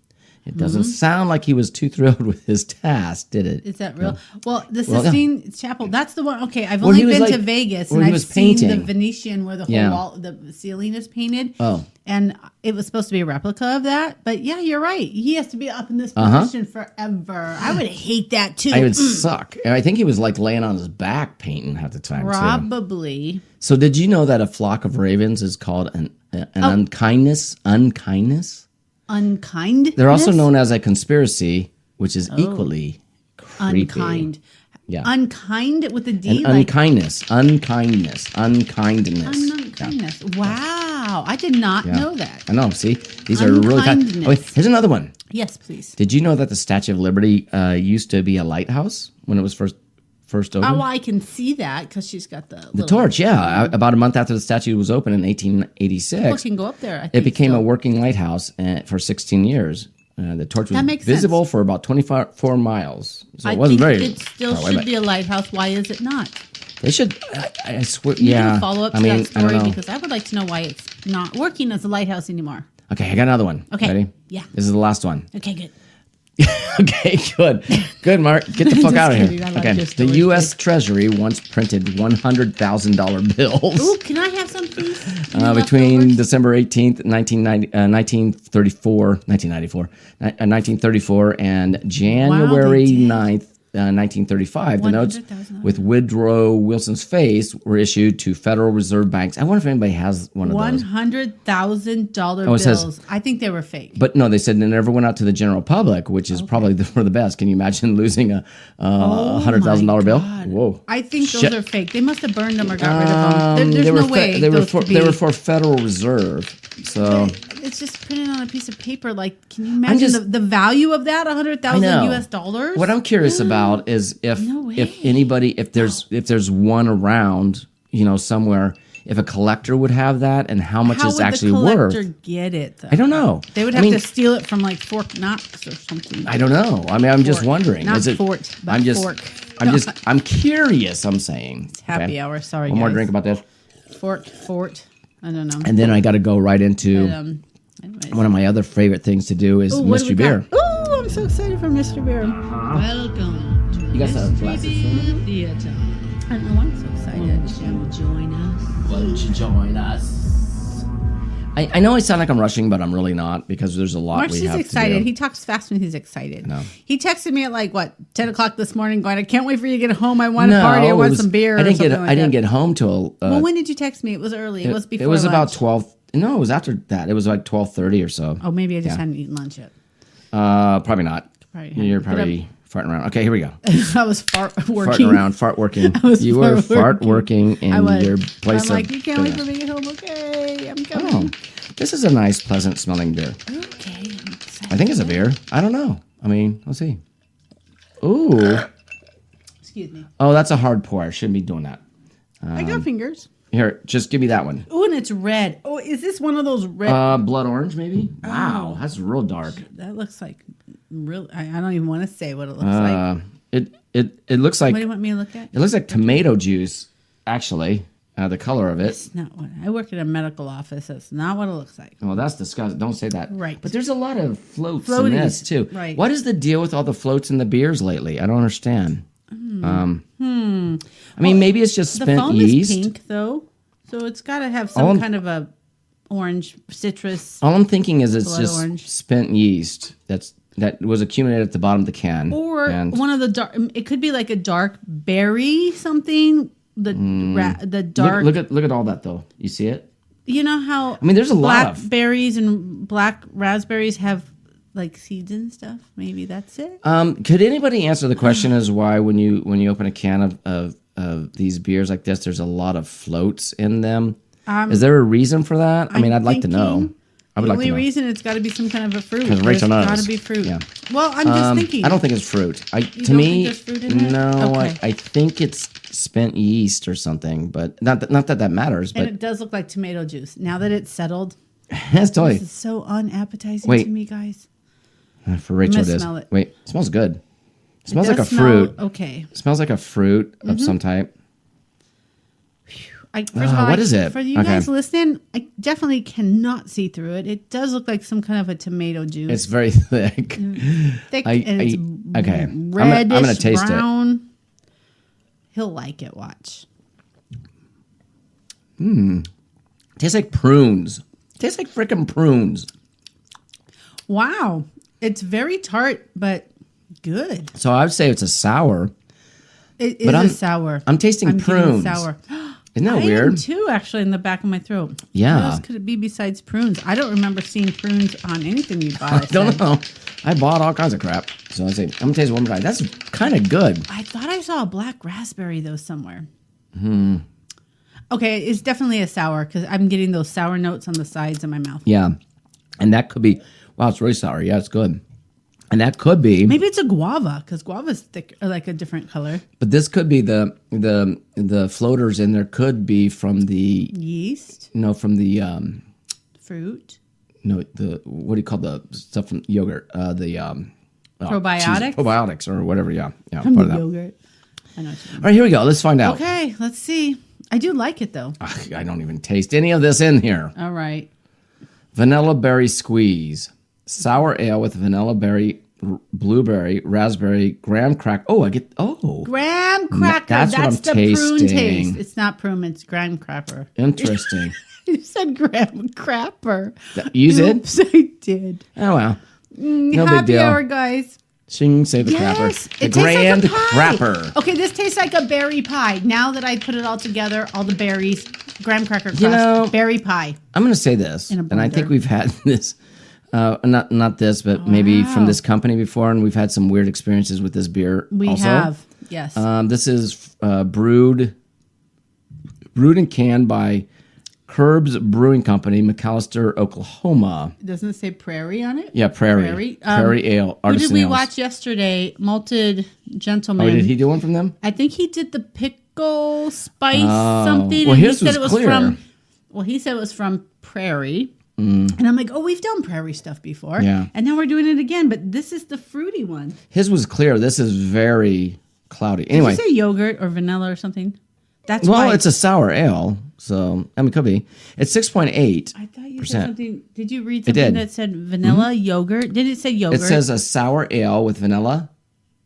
A: It doesn't sound like he was too thrilled with his task, did it?
B: Is that real? Well, the
A: Well, yeah.
B: Sistine Chapel, that's the one. Okay, I've
A: Well,
B: only
A: he was
B: been to
A: like-
B: Vegas
A: well,
B: and
A: he
B: I've
A: was
B: seen the
A: painting.
B: Venetian where the whole
A: Yeah.
B: wall, the ceiling is painted.
A: Oh.
B: And it was supposed to be a replica of that. But yeah, you're right. He has to be up in this
A: Uh-huh.
B: position forever. I would hate that too.
A: I would suck. And I think he was like laying on his back painting half the time, too.
B: Probably.
A: So did you know that a flock of ravens is called an
B: Oh.
A: unkindness? Unkindness?
B: Unkind.
A: They're also known as a conspiracy, which is equally creepy.
B: unkind.
A: Yeah.
B: Unkind with a D.
A: And
B: like
A: unkindness. Unkindness.
B: unkindness. Wow. I did not
A: Yeah.
B: know that.
A: I know. See, these are really kind.
B: Unkindness.
A: Oh, wait, here's another one.
B: Yes, please.
A: Did you know that the Statue of Liberty used to be a lighthouse when it was first opened?
B: Oh, well, I can see that because she's got the
A: The torch, yeah. About a month after the statue was opened in 1886,
B: People can go up there. I think
A: it became
B: still.
A: a working lighthouse for 16 years. The torch was
B: That makes
A: visible
B: sense.
A: for about 24 miles. So
B: I
A: it wasn't
B: think
A: very
B: it still
A: far away,
B: should
A: but
B: be a lighthouse. Why is it not?
A: They should, I swear,
B: You
A: yeah.
B: need to follow up to
A: I mean,
B: that
A: I don't
B: story
A: know.
B: because I would like to know why it's not working as a lighthouse anymore.
A: Okay, I got another one.
B: Okay.
A: Ready?
B: Yeah.
A: This is the last one.
B: Okay, good.
A: Okay, good. Good, Mark. Get the fuck
B: Just
A: out of
B: kidding.
A: here.
B: I like
A: Okay.
B: your
A: The
B: stories,
A: U.S. Treasury once printed $100,000 bills.
B: Ooh, can I have some, please?
A: Between
B: Leftovers?
A: December 18th, 1934 and January
B: did.
A: 9th, 1935. The notes
B: $100,000.
A: with Woodrow Wilson's face were issued to Federal Reserve banks. I wonder if anybody has one of those.
B: $100,000
A: Oh, it says-
B: bills. I think they were fake.
A: But no, they said they never went out to the general public, which is probably for the best. Can you imagine losing a $100,000 bill?
B: God.
A: Whoa!
B: I think
A: Shit.
B: those are fake. They must have burned them or got rid of them. There's
A: they were
B: no way
A: they were
B: those
A: for
B: could be.
A: they were for Federal Reserve. So
B: It's just printed on a piece of paper. Like, can you imagine
A: just-
B: the value of that?
A: I
B: 100,000
A: know.
B: US dollars.
A: What I'm curious about is if
B: No way.
A: if there's one around, somewhere, if a collector would have that and how much
B: How
A: it's
B: would
A: actually
B: the collector
A: worth.
B: get it? Though?
A: I don't know.
B: They would
A: I
B: have
A: mean,
B: to steal it from like Fort Knox or something.
A: I don't know. I mean, I'm just
B: Fork.
A: wondering.
B: Not
A: Is it?
B: Fort, but
A: I'm just.
B: Fork.
A: I'm curious. I'm saying.
B: Happy
A: Okay?
B: hour. Sorry,
A: One more
B: guys.
A: drink about this,
B: Fort. I don't know.
A: and then I got to go right into
B: Anyways.
A: one of my other favorite things to do is
B: Ooh, what do
A: mystery
B: we
A: beer.
B: got? Ooh, I'm so excited for Mr. Beer.
C: Welcome to
A: You got some
C: Mystery
A: glasses,
C: Beer Theater.
B: I know, I'm so excited.
C: Won't you join us?
A: Won't you join us? I know I sound like I'm rushing, but I'm really not because there's a lot
B: Mark's
A: we
B: just
A: have
B: excited.
A: to do.
B: He talks fast when he's excited.
A: know.
B: He texted me at like 10 o'clock this morning, going, "I can't wait for you to get home. I want a
A: No,
B: party. I
A: it
B: want
A: was-
B: some beer."
A: I didn't
B: or something
A: get.
B: like
A: I didn't
B: that.
A: get home till.
B: Well, when did you text me? It was early. It was before.
A: It was about
B: lunch.
A: 12. No, it was after that. It was like 12:30 or so.
B: Oh, maybe I just
A: Yeah.
B: hadn't eaten lunch yet.
A: Probably not.
B: Probably hadn't.
A: You're
B: But
A: probably farting around. Okay, here we go.
B: I was working.
A: Farting around, fart working.
B: was
A: You were
B: fart
A: fart working in
B: I was.
A: your place
B: I'm like,
A: of
B: you can't wait for
A: business.
B: me to get home. Okay, I'm
A: Oh,
B: coming.
A: this is a nice, pleasant smelling beer.
B: Okay, I'm excited.
A: I think it's a beer. I don't know. I mean, let's see. Ooh.
B: Excuse me.
A: Oh, that's a hard pour. I shouldn't be doing that.
B: I got fingers.
A: Here, just give me that one.
B: Oh, and it's red. Oh, is this one of those red?
A: Blood orange, maybe?
B: Oh.
A: Wow, that's real dark.
B: That looks like real. I don't even want to say what it looks like.
A: It looks like
B: What do you want me to look at?
A: it looks like tomato juice, actually. The color of it.
B: It's not what I work in a medical office. That's not what it looks like.
A: Well, that's disgusting. Don't say that.
B: Right.
A: But there's a lot of floats in
B: Floaties,
A: this too.
B: right.
A: What is the deal with all the floats in the beers lately? I don't understand. I mean, maybe it's just
B: The
A: spent
B: foam
A: yeast.
B: is pink though, so it's got to have
A: All
B: some
A: I'm-
B: kind of a orange citrus.
A: All I'm thinking is it's
B: Blood
A: just
B: orange.
A: spent yeast that was accumulated at the bottom of the can.
B: Or
A: and
B: one of the dark. It could be like a dark berry something. The the dark.
A: look at all that though. You see it?
B: You know how
A: I mean, there's a lot of.
B: blackberries and black raspberries have like seeds and stuff. Maybe that's it.
A: Could anybody answer the question as why when you open a can of these beers like this, there's a lot of floats in them? Is there a reason for that? I mean, I'd like to know. I would
B: The
A: like
B: only
A: to know.
B: reason it's got to be some kind of a fruit.
A: 'Cause Rachel
B: There's
A: knows.
B: got to be fruit.
A: Yeah.
B: Well, I'm just thinking.
A: I don't think it's fruit. To
B: don't
A: me,
B: think there's fruit in it?
A: no.
B: Okay.
A: I think it's spent yeast or something, but not that matters.
B: And
A: But
B: it does look like tomato juice. Now that it's settled,
A: that's totally
B: this is so unappetizing
A: Wait.
B: to me, guys.
A: for Rachel.
B: gonna
A: It is.
B: smell it.
A: Wait, it smells good. It smells like a
B: does smell-
A: fruit.
B: Okay.
A: It smells like a fruit of some type.
B: First of all,
A: what is it?
B: For you
A: Okay.
B: guys listening, I definitely cannot see through it. It does look like some kind of a tomato juice.
A: It's very thick.
B: thick
A: I-
B: and it's
A: okay. I'm
B: reddish
A: gonna taste it.
B: brown. He'll like it. Watch.
A: Tastes like prunes. Tastes like freaking prunes.
B: Wow, it's very tart, but good.
A: So I would say it's a sour.
B: It is
A: But I'm-
B: a sour.
A: I'm tasting
B: getting
A: prunes.
B: Sour.
A: Isn't that
B: I am
A: weird?
B: too, actually, in the back of my throat.
A: Yeah.
B: What else could it be besides prunes? I don't remember seeing prunes on anything you buy.
A: I don't know. I bought all kinds of crap. So I say, I'm gonna taste it one more time. That's kind of good.
B: I thought I saw a black raspberry though somewhere. Okay, it's definitely a sour because I'm getting those sour notes on the sides of my mouth.
A: Yeah. And that could be, wow, it's really sour. Yeah, it's good. And that could be,
B: Maybe it's a guava because guava's thick or like a different color.
A: but this could be the floaters in there could be from the,
B: Yeast,
A: from the,
B: fruit,
A: the, what do you call the stuff from yogurt?
B: Probiotics?
A: Probiotics or whatever. Yeah. Yeah.
B: from
A: part
B: the
A: of that.
B: yogurt. I know what you mean.
A: All right, here we go. Let's find out.
B: Okay, let's see. I do like it though.
A: Ugh, I don't even taste any of this in here.
B: All right.
A: Vanilla berry squeeze, sour ale with vanilla berry, blueberry, raspberry, graham crack. Oh, I get. Oh,
B: Graham cracker.
A: that's what I'm
B: the prune
A: tasting.
B: taste. It's not prune, it's graham cracker.
A: interesting.
B: You said graham crapper.
A: You did?
B: Oops, I did.
A: Oh well, no
B: Happy
A: big deal.
B: hour, guys.
A: Sing, say the
B: Yes,
A: crapper. The
B: it tastes
A: grand
B: like a pie.
A: crapper.
B: Okay, this tastes like a berry pie. Now that I put it all together, all the berries, graham cracker crust,
A: know-
B: berry pie.
A: I'm going to say this,
B: In a
A: and I think
B: blender.
A: we've had this. Not this, but maybe from
B: Wow.
A: this company before, and we've had some weird experiences with this beer.
B: We
A: also.
B: have, yes.
A: This is brewed and canned by Curbs Brewing Company, McAllister, Oklahoma.
B: Doesn't it say prairie on it?
A: Yeah, Prairie. Prairie Ale.
B: Who did
A: Artisan
B: we
A: ales.
B: watch yesterday? Malted Gentleman.
A: Oh, did he do one from them?
B: I think he did the pickle spice something.
A: Well,
B: and
A: his
B: he said
A: was
B: it was
A: clear.
B: from. Well, he said it was from Prairie, and I'm like, oh, we've done Prairie stuff before,
A: Yeah.
B: and now we're doing it again. But this is the fruity one.
A: His was clear. This is very cloudy.
B: Did
A: Anyway,
B: you say yogurt or vanilla or something? That's
A: well,
B: why.
A: it's a sour ale, so I mean, it could be. It's 6.8.
B: I thought you said
A: percent.
B: something. Did you read
A: It
B: something
A: did.
B: that said vanilla yogurt? Did it say yogurt?
A: It says a sour ale with vanilla,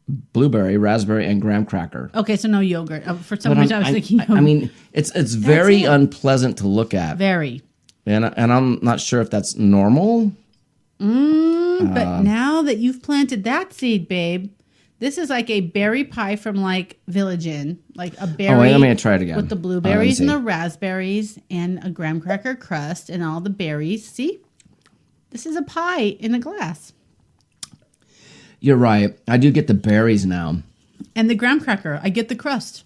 A: blueberry, raspberry, and graham cracker.
B: Okay, so no yogurt. For some
A: But
B: reason, I was thinking yogurt.
A: I mean, it's very
B: it.
A: unpleasant to look at,
B: very.
A: and I'm not sure if that's normal.
B: But now that you've planted that seed, babe, This is like a berry pie from like Village Inn, like a berry.
A: Oh, wait, let me try it again.
B: with the
A: Let me
B: blueberries and
A: see.
B: the raspberries and a graham cracker crust and all the berries. See, this is a pie in a glass,
A: You're right. I do get the berries now.
B: and the graham cracker. I get the crust.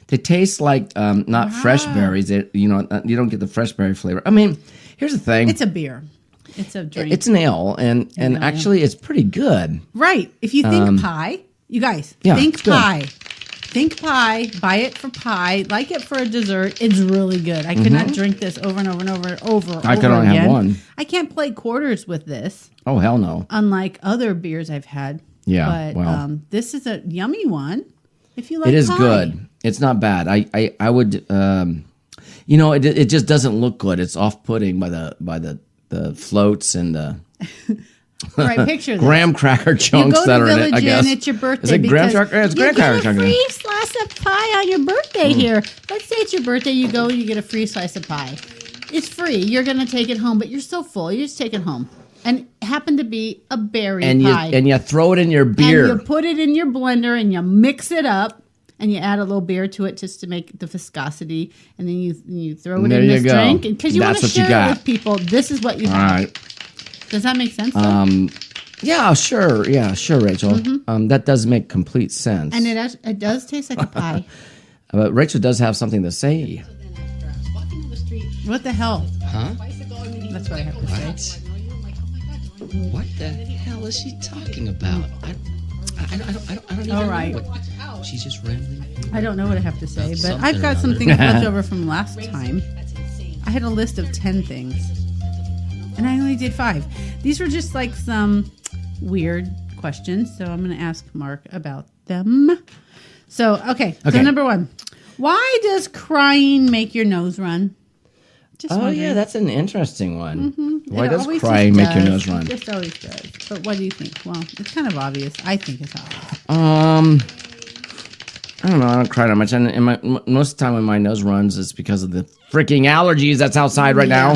A: They taste like not fresh berries. You don't get the fresh berry flavor. I mean, here's the thing.
B: It's a beer. It's a drink.
A: It's an ale, and actually, it's pretty good.
B: Right. If you think pie, you guys,
A: Yeah,
B: think
A: it's good.
B: pie. Think pie. Buy it for pie. Like it for a dessert. It's really good. I could not drink this over and over and over and over.
A: I could only have one.
B: I can't play quarters with this,
A: Oh hell no!
B: unlike other beers I've had.
A: Yeah,
B: But
A: well.
B: this is a yummy one. If you like
A: It is
B: pie.
A: good. It's not bad. I would. It just doesn't look good. It's off putting by the floats and the
B: All right, picture this.
A: graham cracker
B: You
A: chunks
B: go
A: that
B: to
A: are in it.
B: Village
A: I guess
B: Inn, it's your birthday.
A: Is it graham
B: because
A: cracker? It's
B: you
A: graham
B: get
A: cracker
B: a
A: chunks.
B: free slice of pie on your birthday here. Let's say it's your birthday. You go, you get a free slice of pie. It's free. You're going to take it home, but you're so full. You just take it home. And it happened to be a berry
A: And
B: pie.
A: you throw it in your beer.
B: And you put it in your blender and you mix it up. And you add a little beer to it just to make the viscosity, and then you throw it
A: There
B: in
A: you
B: this
A: go.
B: drink, and because you want
A: That's
B: to
A: what you
B: share it
A: got.
B: with people. This is what you
A: All
B: have.
A: right.
B: Does that make sense? Though?
A: Yeah, sure. Yeah, sure, Rachel. That does make complete sense.
B: And it does taste like a pie.
A: But Rachel does have something to say.
B: What the hell?
A: Huh?
B: That's what I have to say.
A: What the hell is she talking about? I don't even
B: All right.
A: She's just rambling.
B: I don't know what I have to say, but
A: Something
B: I've got
A: or
B: some
A: other.
B: things left over from last time. I had a list of 10 things, and I only did 5. These were just like some weird questions, so I'm going to ask Mark about them. So, okay. So
A: Okay.
B: number 1, why does crying make your nose run? Just
A: Oh
B: wondering.
A: yeah, that's an interesting one. Why
B: It
A: does
B: always
A: crying
B: just
A: make your
B: does.
A: nose run?
B: It just always does. But what do you think? Well, it's kind of obvious. I think it's obvious.
A: I don't know. I don't cry that much, and most of the time when my nose runs, it's because of the freaking allergies that's outside right now.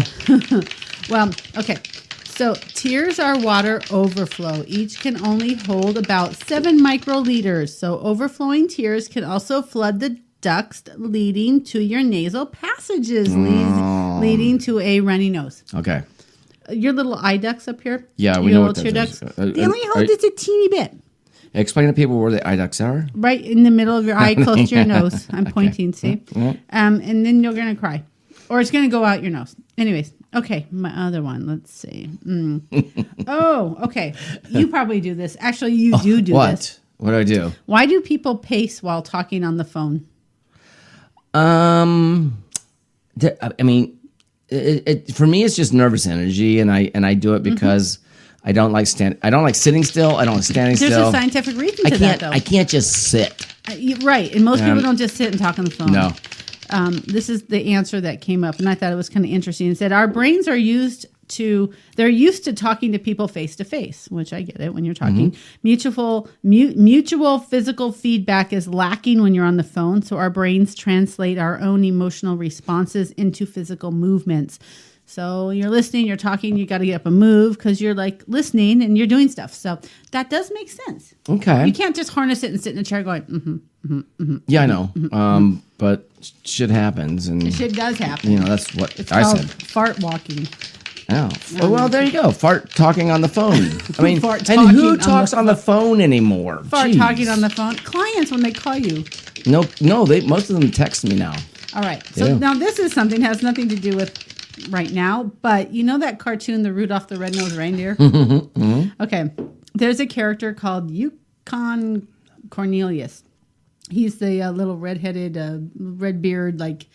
B: Well, okay. So tears are water overflow. Each can only hold about 7 microliters. So overflowing tears can also flood the ducts leading to your nasal passages, leading to a runny nose.
A: Okay.
B: Your little eye ducts up here.
A: Yeah, we
B: your
A: know
B: little
A: what
B: tear
A: that is.
B: ducts. They only hold just a teeny bit.
A: Explain to people where the eye ducts are.
B: Right in the middle of your eye, close to your nose. I'm pointing, see? And then you're going to cry. Or it's going to go out your nose. Anyways, okay, my other one. Let's see. Oh, okay. You probably do this. Actually, you do
A: What?
B: this.
A: What do I do?
B: Why do people pace while talking on the phone?
A: I mean, it for me, it's just nervous energy, and I do it because I don't like sitting still. I don't like standing
B: There's
A: still.
B: a scientific reason
A: I
B: to
A: can't.
B: that, though.
A: I can't just sit.
B: Right. And most people don't just sit and talk on the phone.
A: No.
B: This is the answer that came up, and I thought it was kind of interesting. It said our brains are used to talking to people face to face, which I get it when you're talking. Mutual physical feedback is lacking when you're on the phone, so our brains translate our own emotional responses into physical movements. So you're listening, you're talking, you got to get up and move because you're like listening and you're doing stuff. So that does make sense.
A: Okay.
B: You can't just harness it and sit in a chair going,
A: Yeah, I know. But shit happens, and
B: shit does happen.
A: that's what
B: It's
A: I
B: called
A: said.
B: fart walking.
A: Oh. Well, there you go. Fart talking on the phone. I mean,
B: Fart
A: and
B: talking
A: who
B: on
A: talks
B: the
A: on the phone anymore?
B: Fart
A: Jeez.
B: talking on the phone. Clients when they call you.
A: No, most of them text me now.
B: All right. So
A: Yeah.
B: now this is something that has nothing to do with right now, but you know that cartoon, the Rudolph the Red-Nosed Reindeer? Okay. There's a character called Yukon Cornelius. He's the little redheaded, red beard, like.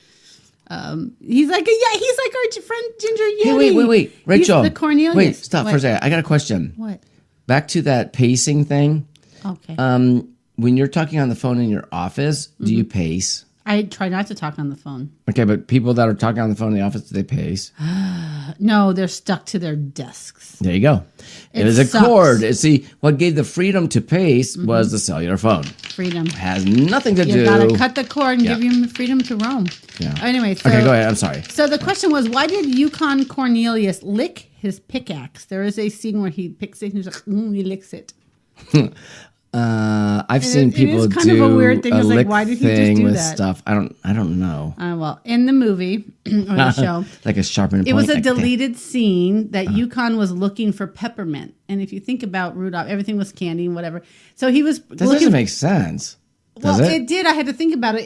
B: He's like our friend Ginger Yeti.
A: Hey, wait, Rachel.
B: He's the Cornelius.
A: Wait, stop for a
B: What?
A: second. I got a question.
B: What?
A: Back to that pacing thing.
B: Okay.
A: When you're talking on the phone in your office, do you pace?
B: I try not to talk on the phone.
A: Okay, but people that are talking on the phone in the office, do they pace?
B: No, they're stuck to their desks.
A: There you go. It
B: It
A: is a
B: sucks.
A: cord. See, what gave the freedom to pace was the cellular phone.
B: Freedom.
A: Has nothing to
B: You
A: do.
B: gotta cut the cord and
A: Yeah.
B: give him freedom to roam.
A: Yeah.
B: Anyway, so,
A: Okay, go ahead. I'm sorry.
B: So the question was, why did Yukon Cornelius lick his pickaxe? There is a scene where he picks it and he's like, he licks it.
A: I've seen
B: it
A: people
B: is kind
A: do
B: of a weird thing. It's like,
A: lick
B: why did he just
A: thing
B: do
A: with
B: that?
A: stuff. I don't know.
B: Well, in the movie or the show,
A: Like a sharpened point.
B: it was a
A: like,
B: deleted scene that Yukon was looking for peppermint. And if you think about Rudolph, everything was candy and whatever. So he was
A: This
B: looking.
A: doesn't make sense. Does
B: Well,
A: it?
B: it did. I had to think about it.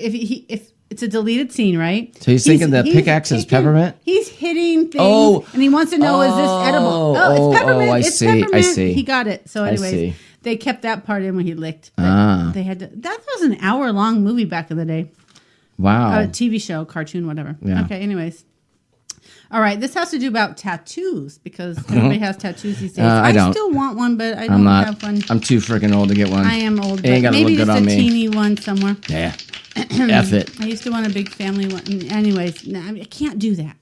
B: If it's a deleted scene, right?
A: So he's thinking the pickaxe is peppermint?
B: He's hitting things,
A: Oh.
B: and he wants to know, is this edible? Oh, it's peppermint.
A: I
B: it's
A: see, I
B: peppermint.
A: see.
B: He got it. So, anyways,
A: see.
B: they kept that part in when he licked. But they had to. That was an hour-long movie back in the day.
A: Wow.
B: TV show, cartoon, whatever.
A: Yeah.
B: Okay. Anyways. All right, this has to do about tattoos because everybody has tattoos these days.
A: I don't.
B: still want one, but I
A: I'm
B: don't
A: not.
B: have one.
A: I'm too freaking old to get one.
B: I am old,
A: It ain't
B: but
A: gotta
B: maybe
A: look good
B: just a
A: on me.
B: teeny one somewhere.
A: Yeah. F it.
B: I used to want a big family one. Anyways, no, I can't do that.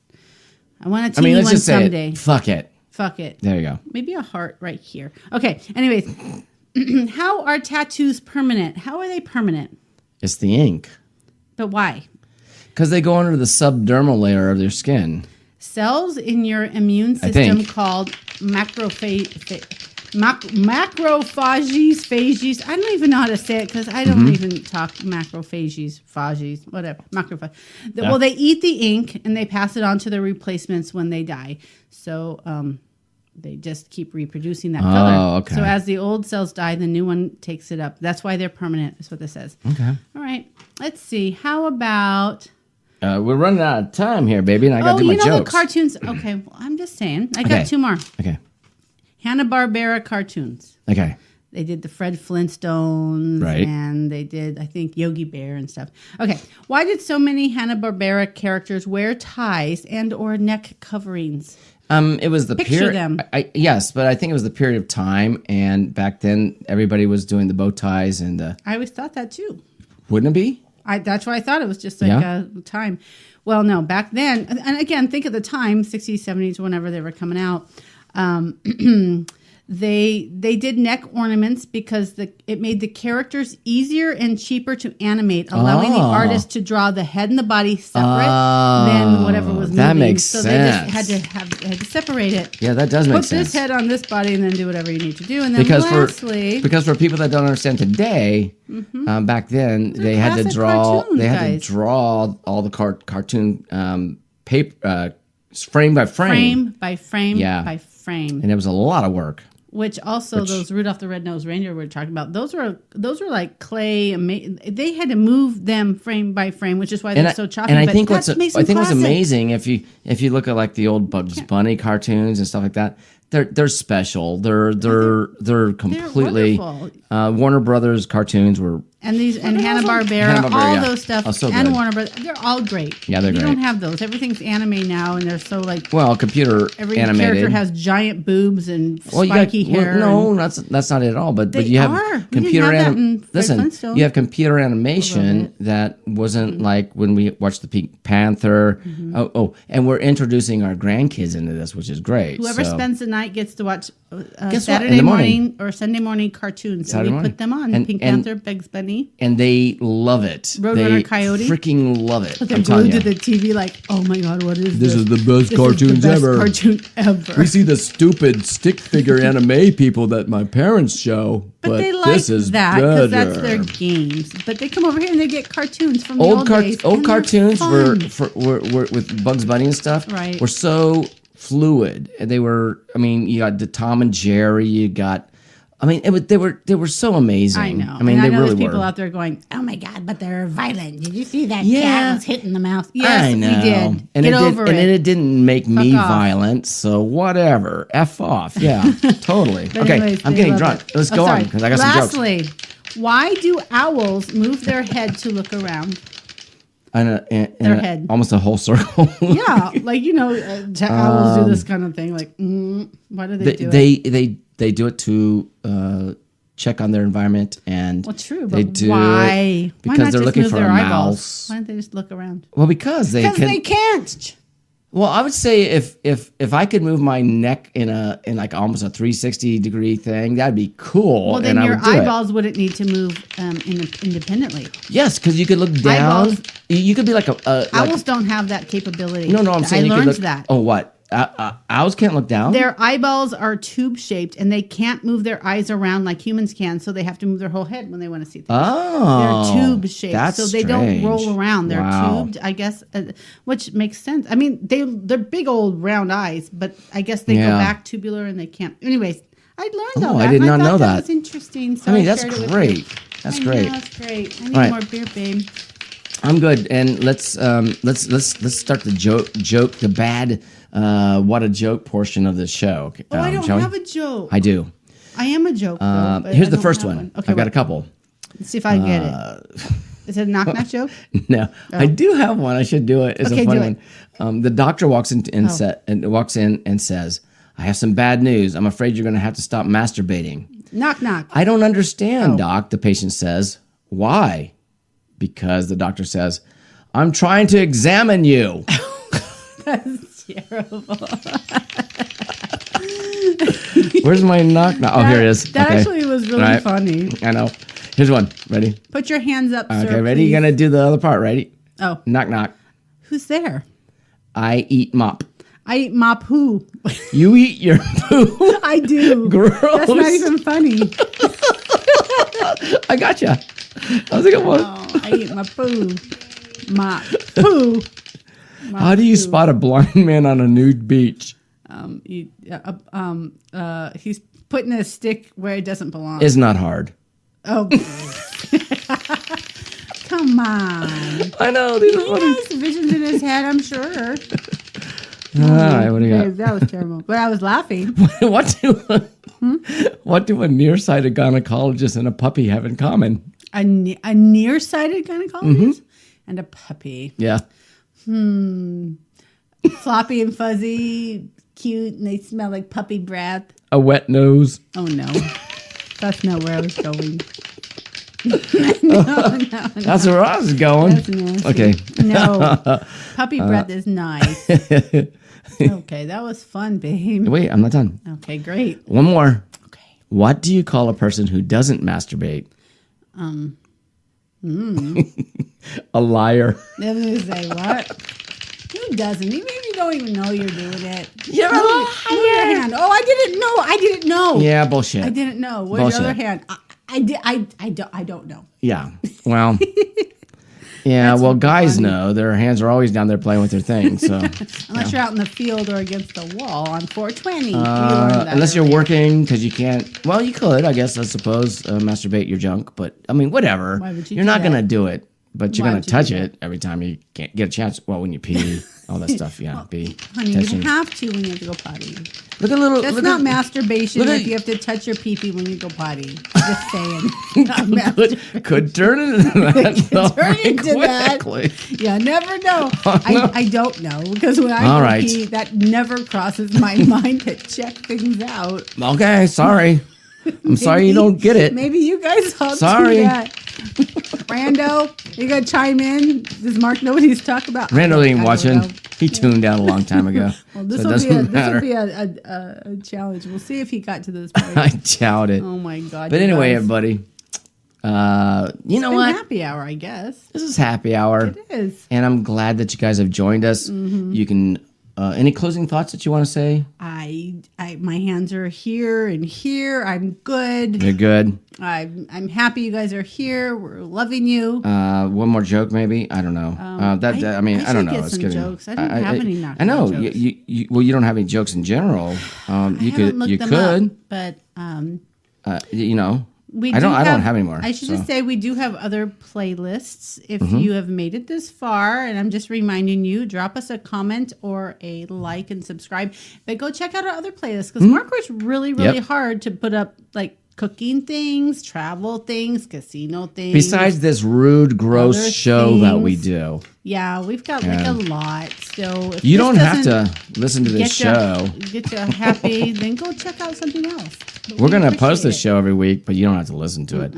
B: I want a
A: I
B: teeny
A: mean, let's
B: one
A: just say
B: someday.
A: it. Fuck it.
B: Fuck it.
A: There you go.
B: Maybe a heart right here. Okay. Anyways, how are tattoos permanent? How are they permanent?
A: It's the ink.
B: But why?
A: Because they go under the subdermal layer of their skin.
B: Cells in your immune
A: I
B: system
A: think.
B: called macrophages, phages. I don't even know how to say it because I don't even talk macrophages, phages, whatever. Macrophage. Well, they eat the ink and they pass it on to their replacements when they die. So they just keep reproducing that color.
A: Okay.
B: So as the old cells die, the new one takes it up. That's why they're permanent. Is what this says.
A: Okay.
B: All right. Let's see. How about?
A: We're running out of time here, baby, and I got to do my
B: you know
A: jokes.
B: the cartoons. Okay. Well, I'm just saying. I got
A: Okay.
B: two more.
A: Okay.
B: Hanna-Barbera cartoons.
A: Okay.
B: They did the Fred Flintstones,
A: Right.
B: and they did, I think, Yogi Bear and stuff. Okay, why did so many Hanna-Barbera characters wear ties and or neck coverings?
A: It was the
B: Picture
A: period.
B: them.
A: Yes, but I think it was the period of time, and back then everybody was doing the bow ties, and
B: I always thought that too.
A: wouldn't it be?
B: That's what I thought. It was just like
A: Yeah.
B: a time. Well, no, back then, and again, think of the time, 60s, 70s, whenever they were coming out. They did neck ornaments because it made the characters easier and cheaper to animate, allowing the
A: Oh.
B: artist to draw the head and the body separate than whatever was moving.
A: that makes
B: so they just
A: sense.
B: had to separate it.
A: Yeah, that does make
B: Put
A: sense.
B: this head on this body and then do whatever you need to do. And then
A: because
B: lastly,
A: for people that don't understand today, back then they had to
B: classic
A: draw
B: cartoons, guys.
A: all the cartoon paper frame by
B: frame by frame
A: Yeah.
B: by frame.
A: and it was a lot of work.
B: Which also those Rudolph the Red-Nosed Reindeer we were talking about, those were like clay. They had to move them frame by frame, which is why they're so choppy.
A: And I
B: but
A: think
B: that makes them
A: what's
B: classic.
A: amazing if you look at like the old Bugs Bunny cartoons and stuff like that, they're special. They're completely
B: wonderful.
A: Warner Brothers cartoons were.
B: And Hanna-Barbera,
A: Hanna-Barbera,
B: all
A: yeah.
B: those stuff,
A: Oh, so
B: and
A: good.
B: Warner Brothers, they're all great.
A: Yeah, they're
B: you
A: great.
B: don't have those. Everything's anime now, and they're so like
A: Well, computer
B: every
A: animated.
B: character has giant boobs and
A: Well,
B: spiky hair.
A: no, that's not it at all. But
B: They
A: you have
B: are. We didn't
A: computer
B: have that in Fred
A: listen.
B: Flintstone.
A: You have computer animation that wasn't like when we watched the Pink Panther. And we're introducing our grandkids into this, which is great.
B: Whoever
A: So-
B: spends the night gets to watch
A: Guess what? In
B: Saturday
A: the morning.
B: or Sunday morning cartoons.
A: Saturday
B: and we
A: morning.
B: put them on.
A: And-
B: Pink
A: and-
B: Panther, Bugs Bunny.
A: and they love it.
B: Roadrunner
A: They
B: Coyote?
A: freaking love it.
B: But they're
A: I'm telling
B: glued to
A: you.
B: the TV like, oh my God, what is
A: This
B: this?
A: is the best
B: This
A: cartoons
B: is the best
A: ever.
B: cartoon ever.
A: We see the stupid stick figure anime people that my parents show,
B: but they like
A: this is
B: that because that's
A: better.
B: their games. But they come over here and they get cartoons from the old days.
A: Old
B: and they're
A: cartoons were
B: fun.
A: with Bugs Bunny and stuff.
B: Right.
A: Were so fluid, and they were. I mean, you got the Tom and Jerry. You got. I mean, they were so amazing.
B: I know.
A: I mean,
B: and
A: they
B: I know
A: really
B: there's people
A: were.
B: out there going, "Oh my God!" But they're violent. Did you see that
A: Yeah.
B: cat was hit in the mouth? Yes,
A: I know.
B: we did.
A: And
B: Get
A: it
B: over
A: did,
B: it.
A: and it didn't make me
B: off.
A: violent. So whatever. F off. Yeah, totally.
B: But
A: Okay,
B: anyways,
A: I'm
B: they
A: getting
B: love
A: drunk.
B: it.
A: Let's
B: Oh,
A: go
B: sorry.
A: on because I got some jokes.
B: Lastly, why do owls move their head to look around?
A: And
B: head.
A: almost a whole circle.
B: Yeah, like owls do this kind of thing. Like, why do they do it?
A: They do it to check on their environment and
B: Well, true,
A: they
B: but
A: do
B: why?
A: it
B: Why
A: because
B: not
A: they're
B: just
A: looking
B: move
A: for
B: their
A: a
B: eyeballs?
A: mouse.
B: Why don't they just look around?
A: Well, because they
B: Because
A: can.
B: they can't.
A: Well, I would say if I could move my neck in like almost a 360 degree thing, that'd be cool.
B: Well, then
A: and I
B: your
A: would do it.
B: eyeballs wouldn't need to move independently.
A: Yes, because you could look down.
B: Eyeballs-
A: You could be like a like,
B: Owls don't have that capability.
A: no, I'm saying
B: I
A: you could
B: learned
A: look,
B: that.
A: Oh, what? Owls can't look down.
B: Their eyeballs are tube shaped, and they can't move their eyes around like humans can. So they have to move their whole head when they want to see things.
A: Oh,
B: They're tube shaped,
A: that's
B: so they don't
A: strange.
B: roll around. They're
A: Wow.
B: tubed, I guess, which makes sense. I mean, they're big old round eyes, but I guess they
A: Yeah.
B: go back tubular and they can't. Anyways, I learned all
A: Oh,
B: that.
A: I did
B: and
A: not
B: thought
A: know that.
B: was interesting. So
A: I mean, that's
B: shared it with
A: great.
B: you.
A: That's
B: I
A: great.
B: know, that's great. I need
A: Right.
B: more beer, babe.
A: I'm good, and let's start the joke, the bad, what a joke portion of the show.
B: Oh, I don't
A: shall we?
B: have a joke.
A: I do.
B: I am a joke. Though, but
A: Here's
B: I
A: the
B: don't
A: first
B: have
A: one.
B: Okay,
A: I've got a
B: what?
A: couple.
B: Let's see if I get it. Is it a knock knock joke?
A: No, I do have one. I should do it. It's
B: Okay,
A: a funny
B: do it.
A: one. The doctor walks in and walks in and says, "I have some bad news. I'm afraid you're going to have to stop masturbating."
B: Knock knock.
A: I don't understand,
B: Oh.
A: doc. The patient says, "Why?" Because the doctor says, "I'm trying to examine you."
B: That's terrible.
A: Where's my knock knock? Oh, here it is.
B: That
A: Okay.
B: actually was really
A: All right.
B: funny.
A: I know. Here's one. Ready?
B: Put your hands up, sir.
A: Okay, ready?
B: please.
A: You're gonna do the other part. Ready?
B: Oh,
A: Knock knock.
B: who's there?
A: I eat mop.
B: I eat my poo.
A: You eat your poo.
B: I do.
A: Gross.
B: That's not even funny.
A: I gotcha. That was a good one.
B: Oh, I eat my poo. My poo. My
A: How do you
B: poo.
A: spot a blind man on a nude beach?
B: He's putting a stick where it doesn't belong.
A: It's not hard.
B: Oh, come on.
A: I know. These are
B: He
A: funny.
B: has visions in his head, I'm sure.
A: All right, what do you
B: Babe, that was terrible. But I was laughing.
A: got? What do a nearsighted gynecologist and a puppy have in common?
B: A nearsighted gynecologist
A: Mm-hmm.
B: and a puppy.
A: Yeah.
B: Floppy and fuzzy, cute, and they smell like puppy breath.
A: A wet nose.
B: Oh, no. That's not where I was going.
A: That's where I was going.
B: That's nasty.
A: Okay.
B: No. Puppy breath is nice. Okay, that was fun, babe.
A: Wait, I'm not done.
B: Okay, great.
A: One more.
B: Okay.
A: What do you call a person who doesn't masturbate? A liar.
B: I was gonna say what? Who doesn't? Maybe you don't even know you're doing it.
A: You're a
B: Move your hand. Oh, I didn't know. I didn't know.
A: Yeah, bullshit.
B: I didn't know. Where's your
A: Bullshit.
B: other hand? I don't know.
A: Yeah. Well. Yeah. Well, guys know their hands are always down there playing with their things. So
B: Unless you're out in the field or against the wall on 420. We learned that
A: unless you're
B: earlier.
A: working, because you can't. Well, you could, I guess. I suppose masturbate your junk, but I mean, whatever.
B: Why would you
A: You're
B: do
A: not
B: that?
A: gonna do it, but you're
B: Why
A: gonna
B: would you
A: touch
B: do
A: it every time you can't get a chance. Well, when you pee, all that stuff. Yeah, pee.
B: Honey,
A: touching.
B: you have to when you have to go potty.
A: Look at little.
B: That's
A: look
B: not
A: at,
B: masturbation
A: look at-
B: if you have to touch your pee-pee when you go potty. Just saying. Not masturbation.
A: Could turn it into that. though,
B: turn into that.
A: quickly.
B: Yeah, never know.
A: Oh, no.
B: I don't know because when I
A: All
B: go
A: right.
B: pee, that never crosses my mind to check things out.
A: Okay, sorry. I'm sorry you don't get it.
B: Maybe you guys all
A: Sorry.
B: do that. Rando, you gotta chime in. Does Mark know what he's talking about?
A: Randall
B: I
A: ain't
B: don't
A: watching.
B: know.
A: He tuned out a long time ago.
B: Well, this
A: so it
B: will
A: doesn't
B: be
A: matter.
B: a challenge. We'll see if he got to this point.
A: I doubt it.
B: Oh my god!
A: But
B: you
A: anyway,
B: guys.
A: everybody, you know
B: It's been
A: what?
B: happy hour, I guess.
A: This is happy hour,
B: It is.
A: and I'm glad that you guys have joined us.
B: Mm-hmm.
A: You can. Any closing thoughts that you want to say?
B: My hands are here and here. I'm good.
A: You're good.
B: I'm happy you guys are here. We're loving you.
A: One more joke, maybe. I don't know. I don't
B: should
A: know.
B: get
A: It's
B: some
A: getting-
B: jokes. I don't have any knock
A: I know.
B: knock jokes.
A: You don't have any jokes in general. You
B: I haven't
A: could.
B: looked
A: You
B: them
A: could.
B: up, but
A: You know.
B: we
A: I don't
B: do
A: have any more.
B: I should
A: so.
B: just say we do have other playlists. If
A: Mm-hmm.
B: you have made it this far, and I'm just reminding you, drop us a comment or a like and subscribe. But go check out our other playlists because Mark works really, really
A: Mm-hmm. Yep.
B: hard to put up like cooking things, travel things, casino things.
A: Besides this rude, gross
B: Other
A: show that we
B: things.
A: do,
B: yeah, we've got like a lot. So if
A: you
B: this
A: don't have
B: doesn't
A: to listen to this show.
B: get you happy, then go check out something else. But
A: We're
B: we
A: gonna post
B: appreciate
A: this
B: it.
A: show every week, but you don't have to listen to it.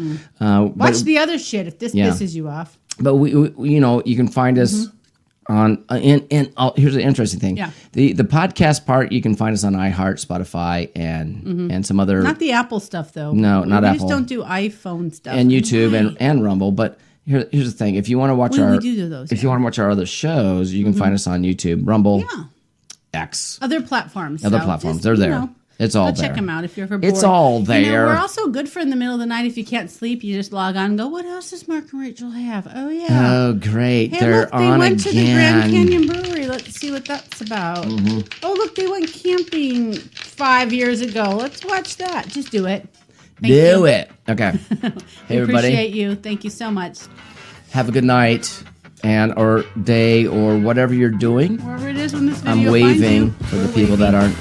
B: Watch the other shit if this
A: Yeah.
B: pisses you off.
A: But we you know, you can find us on here's the interesting thing.
B: Yeah.
A: The podcast part you can find us on iHeart, Spotify, and some other
B: Not the Apple stuff though.
A: No, not
B: we
A: Apple.
B: just don't do iPhone stuff.
A: and YouTube and Rumble. But here's the thing: if you want to watch
B: We
A: our
B: do those,
A: if you
B: yeah.
A: want to watch our other shows, you can find us on YouTube, Rumble,
B: Yeah.
A: X.
B: other platforms.
A: Other
B: So
A: platforms.
B: just,
A: They're
B: you
A: there.
B: know,
A: It's all
B: go
A: there.
B: check them out if you're ever bored.
A: It's all
B: You know,
A: there.
B: we're also good for in the middle of the night if you can't sleep. You just log on and go, what else does Mark and Rachel have? Oh, yeah.
A: Oh, great.
B: Hey,
A: They're
B: look, they
A: on
B: went to the Grand
A: again.
B: Canyon Brewery. Let's see what that's about.
A: Mm-hmm.
B: Oh, look, they went camping 5 years ago. Let's watch that. Just do it. Thank
A: Do
B: you.
A: it. Okay. Hey, everybody.
B: Appreciate you. Thank you so much.
A: Have a good night or day or whatever you're doing.
B: Wherever it is when this video
A: I'm
B: finds
A: waving
B: you,
A: for the
B: we're
A: people that
B: waving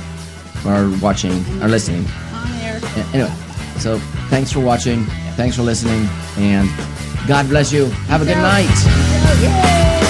A: are watching or listening.
B: on air.
A: Anyway, so thanks for watching. Thanks for listening. And God bless you. Have a good
B: out.
A: night.
B: Yay!